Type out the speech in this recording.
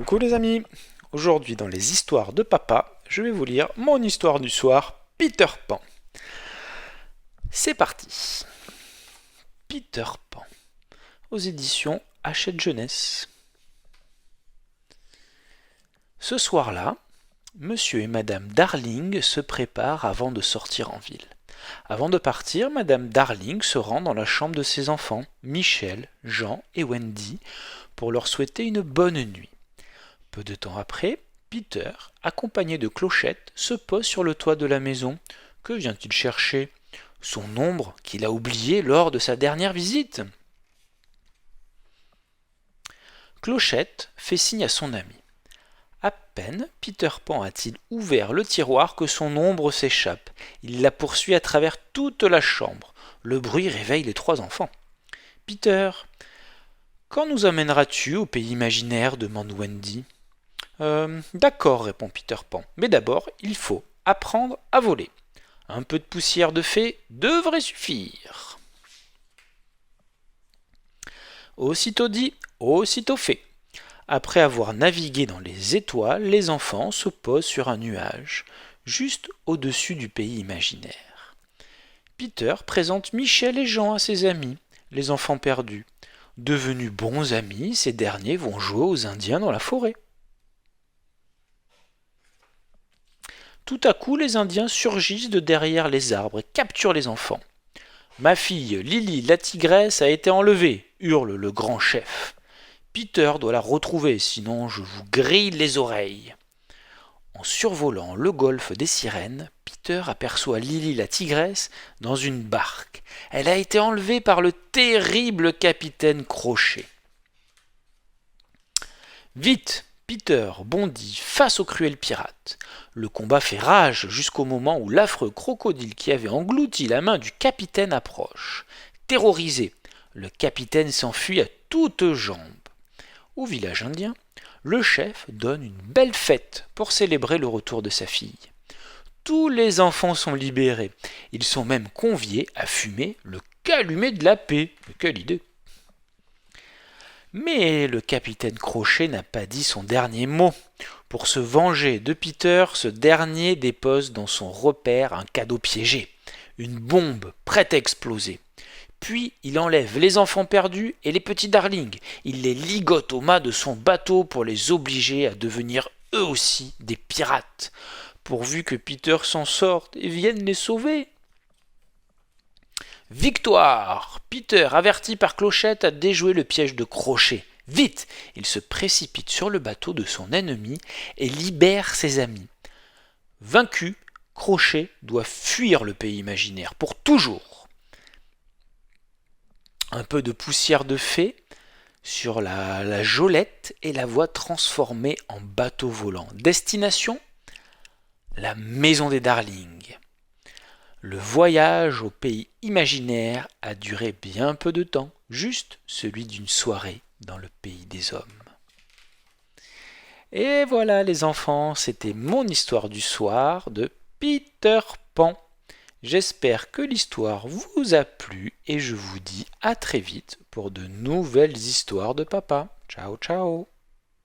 Coucou les amis, aujourd'hui dans les histoires de papa, je vais vous lire mon histoire du soir, Peter Pan. C'est parti. Peter Pan, aux éditions Hachette Jeunesse. Ce soir-là, Monsieur et Madame Darling se préparent avant de sortir en ville. Avant de partir, Madame Darling se rend dans la chambre de ses enfants, Michel, Jean et Wendy, pour leur souhaiter une bonne nuit. Peu de temps après, Peter, accompagné de Clochette, se pose sur le toit de la maison. Que vient-il chercher? Son ombre qu'il a oublié lors de sa dernière visite. Clochette fait signe à son ami. À peine Peter Pan a-t-il ouvert le tiroir que son ombre s'échappe. Il la poursuit à travers toute la chambre. Le bruit réveille les trois enfants. « Peter, quand nous amèneras-tu au pays imaginaire ?» demande Wendy. D'accord, répond Peter Pan, mais d'abord, il faut apprendre à voler. Un peu de poussière de fée devrait suffire. Aussitôt dit, aussitôt fait. Après avoir navigué dans les étoiles, les enfants se posent sur un nuage, juste au-dessus du pays imaginaire. Peter présente Michel et Jean à ses amis, les enfants perdus. Devenus bons amis, ces derniers vont jouer aux Indiens dans la forêt. Tout à coup, les Indiens surgissent de derrière les arbres et capturent les enfants. « Ma fille, Lily, la tigresse, a été enlevée !» hurle le grand chef. « Peter doit la retrouver, sinon je vous grille les oreilles !» En survolant le golfe des sirènes, Peter aperçoit Lily la tigresse dans une barque. Elle a été enlevée par le terrible capitaine Crochet. « Vite !» Peter bondit face au cruel pirate. Le combat fait rage jusqu'au moment où l'affreux crocodile qui avait englouti la main du capitaine approche. Terrorisé, le capitaine s'enfuit à toutes jambes. Au village indien, le chef donne une belle fête pour célébrer le retour de sa fille. Tous les enfants sont libérés. Ils sont même conviés à fumer le calumet de la paix. Quelle idée! Mais le capitaine Crochet n'a pas dit son dernier mot. Pour se venger de Peter, ce dernier dépose dans son repère un cadeau piégé, une bombe prête à exploser. Puis il enlève les enfants perdus et les petits darlings. Il les ligote au mât de son bateau pour les obliger à devenir eux aussi des pirates, pourvu que Peter s'en sorte et vienne les sauver. Victoire! Peter, averti par Clochette, a déjoué le piège de Crochet. Vite! Il se précipite sur le bateau de son ennemi et libère ses amis. Vaincu, Crochet doit fuir le pays imaginaire pour toujours. Un peu de poussière de fée sur la Jolette et la voie transformée en bateau volant. Destination? La maison des Darlings. Le voyage au pays imaginaire a duré bien peu de temps, juste celui d'une soirée dans le pays des hommes. Et voilà les enfants, c'était mon histoire du soir de Peter Pan. J'espère que l'histoire vous a plu et je vous dis à très vite pour de nouvelles histoires de papa. Ciao ciao.